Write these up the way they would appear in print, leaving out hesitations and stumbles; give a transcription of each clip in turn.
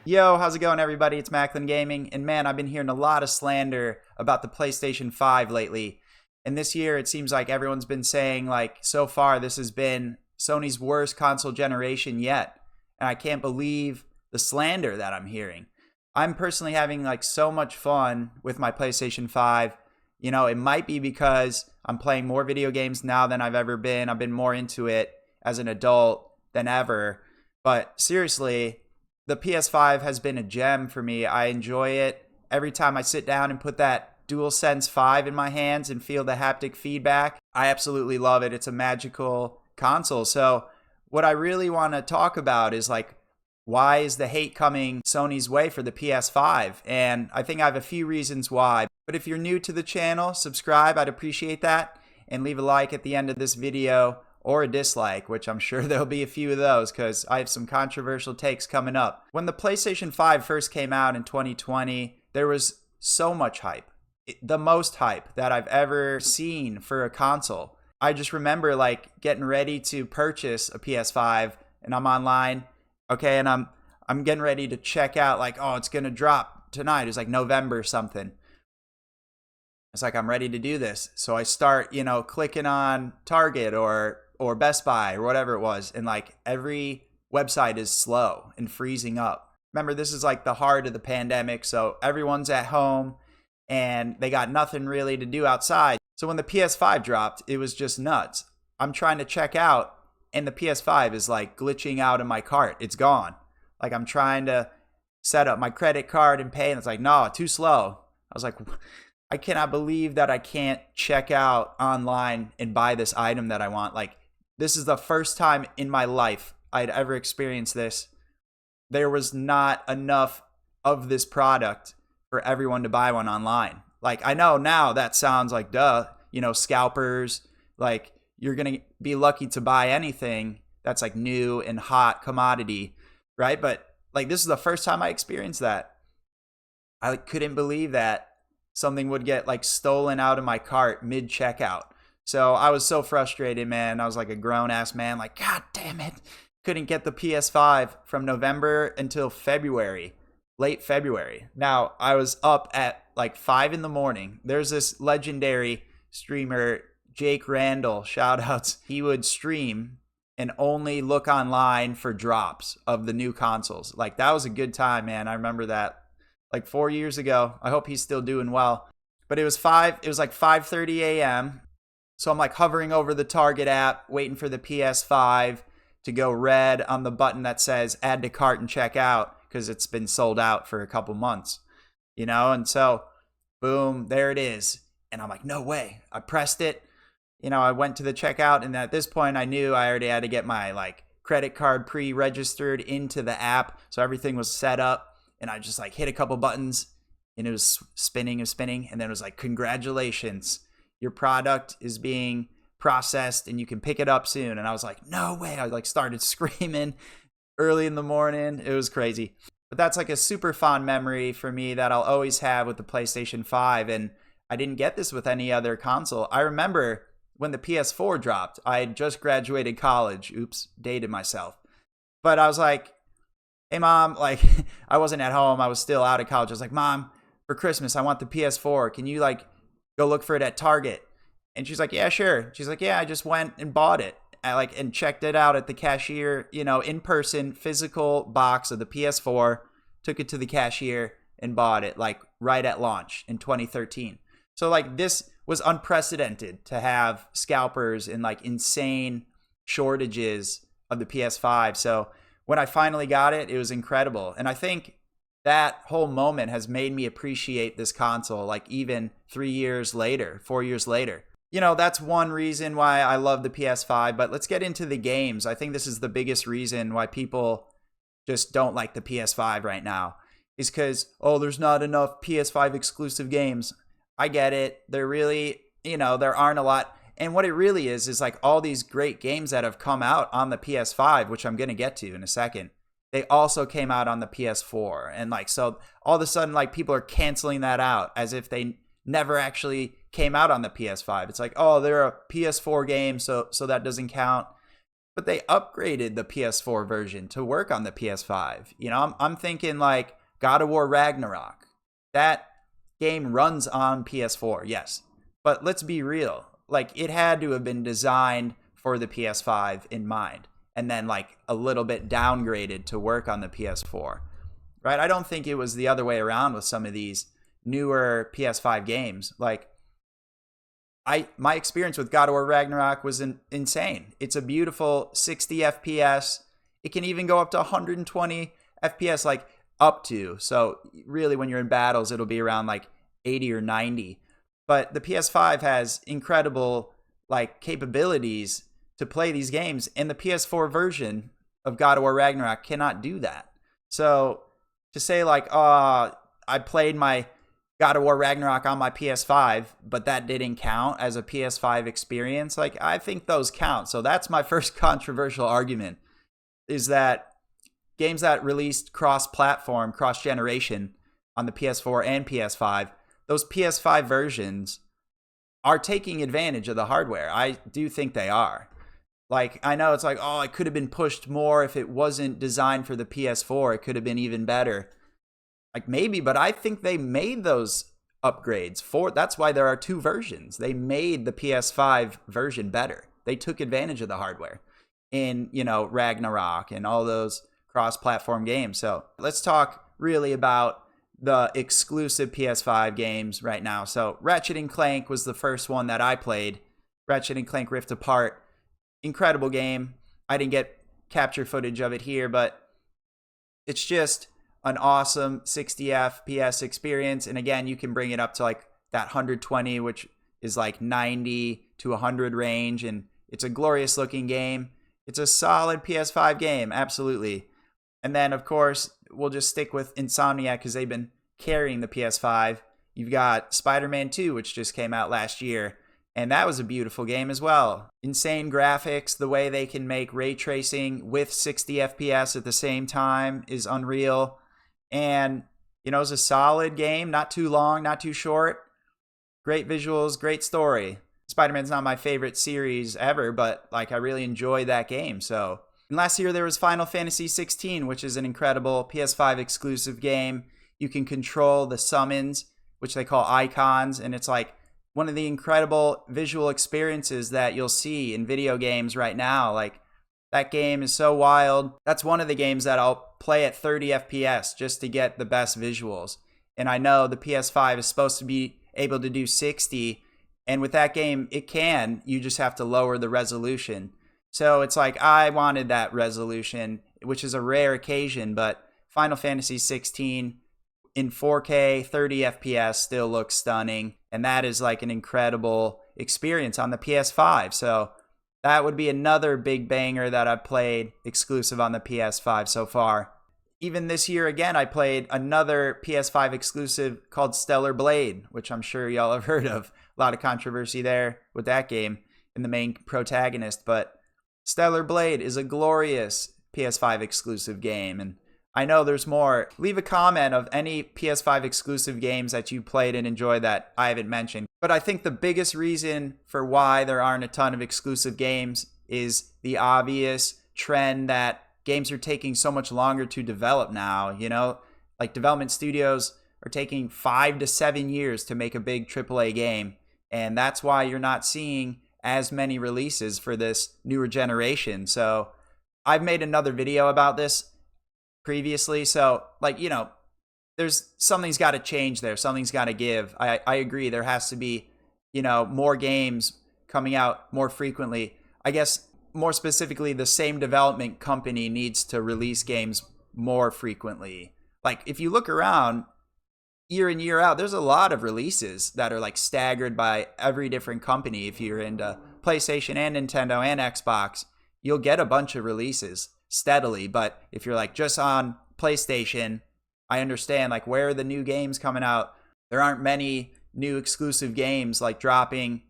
Yo, how's it going, everybody? It's MacklinGaming, and man, I've been hearing a lot of slander about the PlayStation 5 lately. And this year, it seems like everyone's been saying, like, so far, this has been Sony's worst console generation yet. And I can't believe the slander that I'm hearing. I'm personally having, like, so much fun with my PlayStation 5. You know, it might be because I'm playing more video games now than I've ever been. I've been more into it as an adult than ever. But seriously, the PS5 has been a gem for me. I enjoy it. Every time I sit down and put that DualSense 5 in my hands and feel the haptic feedback, I absolutely love it. It's a magical console. So what I really want to talk about is, like, why is the hate coming Sony's way for the PS5? And I think I have a few reasons why. But if you're new to the channel, subscribe. I'd appreciate that. And leave a like at the end of this video, or a dislike, which I'm sure there'll be a few of those because I have some controversial takes coming up. When the PlayStation 5 first came out in 2020, there was so much hype. The most hype that I've ever seen for a console. I just remember, like, getting ready to purchase a PS5, and I'm online, okay, and I'm getting ready to check out, like, oh, it's gonna drop tonight. It's like November something. It's like, I'm ready to do this. So I start, clicking on Target or Best Buy or whatever it was, and like every website is slow and freezing up. Remember, this is like the heart of the pandemic, so everyone's at home and they got nothing really to do outside. So when the PS5 dropped, it was just nuts. I'm trying to check out and the PS5 is like glitching out of my cart. It's gone. Like, I'm trying to set up my credit card and pay, and it's like, no, too slow. I was like, I cannot believe that I can't check out online and buy this item that I want. Like, this is the first time in my life I'd ever experienced this. There was not enough of this product for everyone to buy one online. Like, I know now that sounds like, duh, scalpers, like, you're going to be lucky to buy anything that's like new and hot commodity, right? But like, this is the first time I experienced that. I couldn't believe that something would get like stolen out of my cart mid checkout. So I was so frustrated, man. I was like a grown-ass man, like, God damn it. Couldn't get the PS5 from November until February, late February. Now, I was up at like 5 in the morning. There's this legendary streamer, Jake Randall, shout-outs. He would stream and only look online for drops of the new consoles. Like, that was a good time, man. I remember that like 4 years ago. I hope he's still doing well. But it was like 5:30 a.m., so I'm like hovering over the Target app, waiting for the PS5 to go red on the button that says add to cart and check out, because it's been sold out for a couple months, and so boom, there it is. And I'm like, no way. I pressed it. I went to the checkout, and at this point I knew I already had to get my like credit card pre-registered into the app. So everything was set up, and I just like hit a couple buttons, and it was spinning, and then it was like, congratulations. Your product is being processed and you can pick it up soon. And I was like, no way. I like started screaming early in the morning. It was crazy. But that's like a super fond memory for me that I'll always have with the PlayStation 5. And I didn't get this with any other console. I remember when the PS4 dropped, I had just graduated college. Oops, dated myself. But I was like, hey, Mom, like, I wasn't at home. I was still out of college. I was like, Mom, for Christmas, I want the PS4. Can you like go look for it at Target? And she's like, yeah, sure. She's like, yeah, I just went and bought it. And checked it out at the cashier, in person, physical box of the PS4, took it to the cashier and bought it like right at launch in 2013. So like, this was unprecedented to have scalpers and like insane shortages of the PS5. So when I finally got it, it was incredible. And I think that whole moment has made me appreciate this console, like even 3 years later, 4 years later. That's one reason why I love the PS5, but let's get into the games. I think this is the biggest reason why people just don't like the PS5 right now, is because, oh, there's not enough PS5 exclusive games. I get it. There really, there aren't a lot. And what it really is like all these great games that have come out on the PS5, which I'm going to get to in a second. They also came out on the PS4. And like, so all of a sudden, like, people are canceling that out as if they never actually came out on the PS5. It's like, oh, they're a PS4 game, so that doesn't count. but they upgraded the PS4 version to work on the PS5. You know, I'm thinking like God of War Ragnarok. That game runs on PS4, yes. But let's be real. Like, it had to have been designed for the PS5 in mind, and then like a little bit downgraded to work on the PS4, right? I don't think it was the other way around with some of these newer PS5 games. Like, my experience with God of War Ragnarok was insane. It's a beautiful 60 FPS. It can even go up to 120 FPS, like up to. So really, when you're in battles, it'll be around like 80 or 90. But the PS5 has incredible like capabilities to play these games, and the PS4 version of God of War Ragnarok cannot do that. So to say like, oh, I played my God of War Ragnarok on my PS5, but that didn't count as a PS5 experience, like, I think those count. So that's my first controversial argument, is that games that released cross-platform, cross-generation on the PS4 and PS5, those PS5 versions are taking advantage of the hardware. I do think they are. Like, I know it's like, oh, it could have been pushed more if it wasn't designed for the PS4. It could have been even better. Like, maybe, but I think they made those upgrades for, that's why there are two versions. They made the PS5 version better. They took advantage of the hardware in, you know, Ragnarok and all those cross-platform games. So let's talk really about the exclusive PS5 games right now. So Ratchet & Clank was the first one that I played. Ratchet & Clank Rift Apart. Incredible game. I didn't get capture footage of it here, but it's just an awesome 60 FPS experience. And again, you can bring it up to like that 120, which is like 90 to 100 range. And it's a glorious looking game. It's a solid PS5 game. Absolutely. And then, of course, we'll just stick with Insomniac because they've been carrying the PS5. You've got Spider-Man 2, which just came out last year, and that was a beautiful game as well. Insane graphics. The way they can make ray tracing with 60 FPS at the same time is unreal. And, you know, it's a solid game. Not too long, not too short. Great visuals, great story. Spider-Man's not my favorite series ever, but like, I really enjoyed that game. So, and last year there was Final Fantasy 16, which is an incredible PS5 exclusive game. You can control the summons, which they call icons, and it's like one of the incredible visual experiences that you'll see in video games right now. Like, that game is so wild. That's one of the games that I'll play at 30 FPS just to get the best visuals. And I know the PS5 is supposed to be able to do 60, and with that game, it can. You just have to lower the resolution. So it's like, I wanted that resolution, which is a rare occasion, but Final Fantasy 16 in 4K, 30 FPS still looks stunning. And that is like an incredible experience on the PS5. So that would be another big banger that I've played exclusive on the PS5 so far. Even this year, again, I played another PS5 exclusive called Stellar Blade, which I'm sure y'all have heard of. A lot of controversy there with that game and the main protagonist, but Stellar Blade is a glorious PS5 exclusive game, and I know there's more. Leave a comment of any PS5 exclusive games that you played and enjoyed that I haven't mentioned. But I think the biggest reason for why there aren't a ton of exclusive games is the obvious trend that games are taking so much longer to develop now. You know, like, development studios are taking 5 to 7 years to make a big AAA game, and that's why you're not seeing as many releases for this newer generation. So I've made another video about this previously. So, like, you know, there's something's got to change there. Something's got to give. I agree. There has to be, you know, more games coming out more frequently. I guess more specifically, the same development company needs to release games more frequently. Like, if you look around year in, year out, there's a lot of releases that are like staggered by every different company. If you're into PlayStation and Nintendo and Xbox, you'll get a bunch of releases steadily. But if you're like just on PlayStation, I understand, like, where are the new games coming out? There aren't many new exclusive games like dropping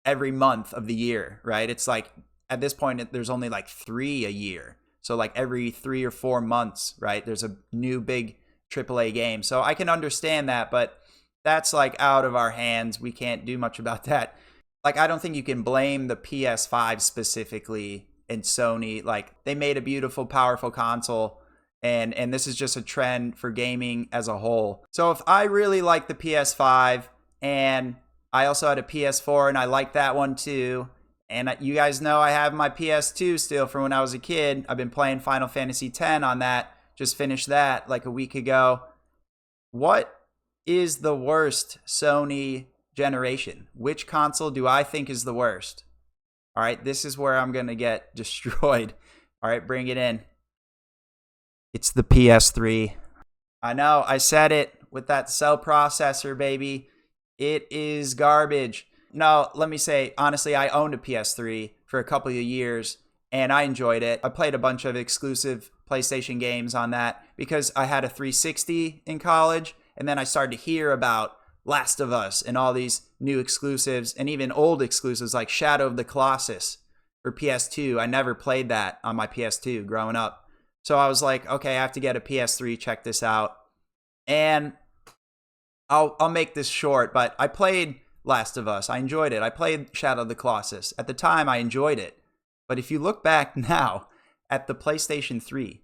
every month of the year, right? It's like, at this point, there's only like 3 a year. So like every 3 or 4 months, right, there's a new big AAA game. So I can understand that, but that's like out of our hands. We can't do much about that. Like, I don't think you can blame the PS5 specifically and Sony. Like, they made a beautiful, powerful console. And this is just a trend for gaming as a whole. So if I really like the PS5, and I also had a PS4 and I like that one too, and you guys know I have my PS2 still from when I was a kid. I've been playing Final Fantasy X on that. Just finished that like a week ago. What is the worst Sony generation? Which console do I think is the worst? All right, this is where I'm going to get destroyed. All right, bring it in. It's the PS3. I know, I said it with that cell processor, baby. It is garbage. No, let me say, honestly, I owned a PS3 for a couple of years, and I enjoyed it. I played a bunch of exclusive PlayStation games on that because I had a 360 in college, and then I started to hear about Last of Us and all these new exclusives, and even old exclusives like Shadow of the Colossus for PS2. I never played that on my PS2 growing up. So I was like, okay, I have to get a PS3, check this out. And I'll make this short, but I played Last of Us. I enjoyed it. I played Shadow of the Colossus. At the time, I enjoyed it. But if you look back now at the PlayStation 3,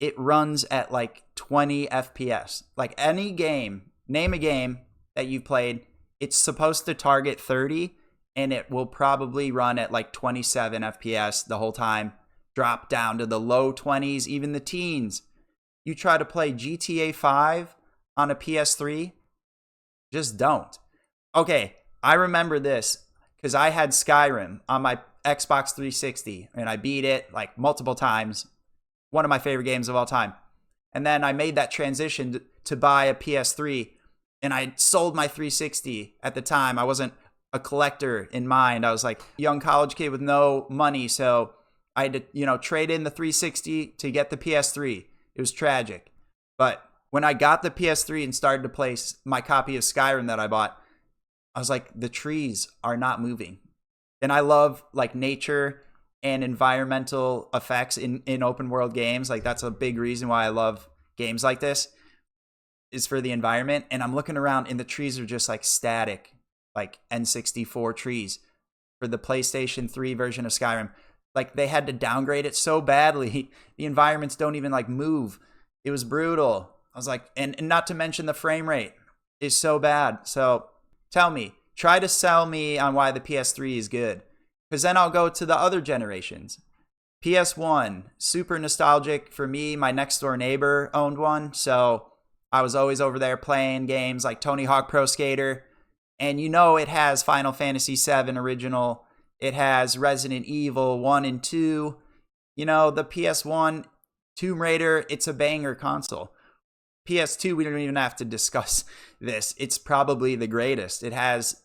it runs at like 20 FPS. Like any game, name a game that you've played, it's supposed to target 30, and it will probably run at like 27 FPS the whole time. Drop down to the low 20s, even the teens. You try to play GTA 5 on a PS3, just don't. Okay, I remember this because I had Skyrim on my Xbox 360 and I beat it like multiple times. One of my favorite games of all time. And then I made that transition to buy a PS3, and I sold my 360 at the time. I wasn't a collector in mind. I was like a young college kid with no money, so I had to, trade in the 360 to get the PS3. It was tragic. But when I got the PS3 and started to play my copy of Skyrim that I bought, I was like, the trees are not moving. And I love like nature and environmental effects in open world games. Like, that's a big reason why I love games like this, is for the environment. And I'm looking around and the trees are just like static, like N64 trees for the PlayStation 3 version of Skyrim. Like, they had to downgrade it so badly. The environments don't even like move. It was brutal. I was like, and not to mention the frame rate is so bad. So tell me, try to sell me on why the PS3 is good, because then I'll go to the other generations. PS1, super nostalgic for me. My next door neighbor owned one, so I was always over there playing games like Tony Hawk Pro Skater. And it has Final Fantasy VII original. It has Resident Evil 1 and 2. The PS1, Tomb Raider, it's a banger console. PS2, we don't even have to discuss this. It's probably the greatest. It has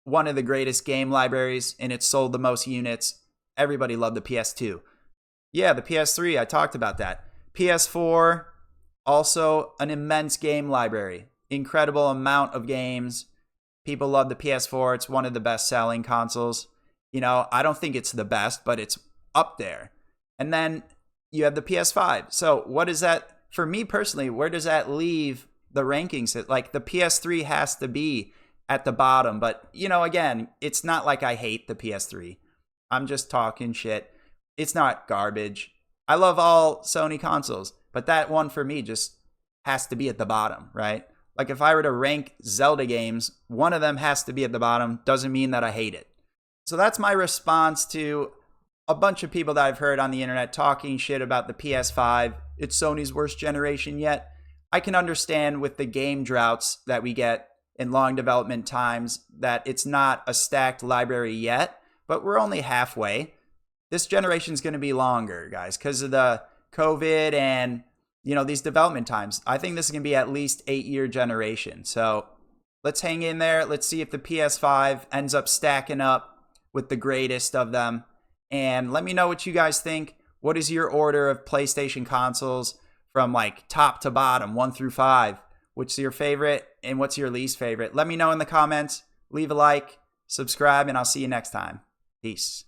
one of the greatest game libraries, and it sold the most units. Everybody loved the PS2. Yeah, the PS3, I talked about that. PS4, also an immense game library. Incredible amount of games. People love the PS4. It's one of the best-selling consoles. I don't think it's the best, but it's up there. And then you have the PS5. So what is that? For me personally, where does that leave the rankings? Like, the PS3 has to be at the bottom. But, again, it's not like I hate the PS3. I'm just talking shit. It's not garbage. I love all Sony consoles, but that one for me just has to be at the bottom, right? Like, if I were to rank Zelda games, one of them has to be at the bottom. Doesn't mean that I hate it. So that's my response to a bunch of people that I've heard on the internet talking shit about the PS5. It's Sony's worst generation yet. I can understand with the game droughts that we get in long development times that it's not a stacked library yet, but we're only halfway. This generation's going to be longer, guys, because of the COVID and, these development times. I think this is going to be at least 8-year generation. So let's hang in there. Let's see if the PS5 ends up stacking up with the greatest of them. And let me know what you guys think. What is your order of PlayStation consoles from like top to bottom, 1 through 5? What's your favorite and what's your least favorite? Let me know in the comments. Leave a like, subscribe, and I'll see you next time. Peace.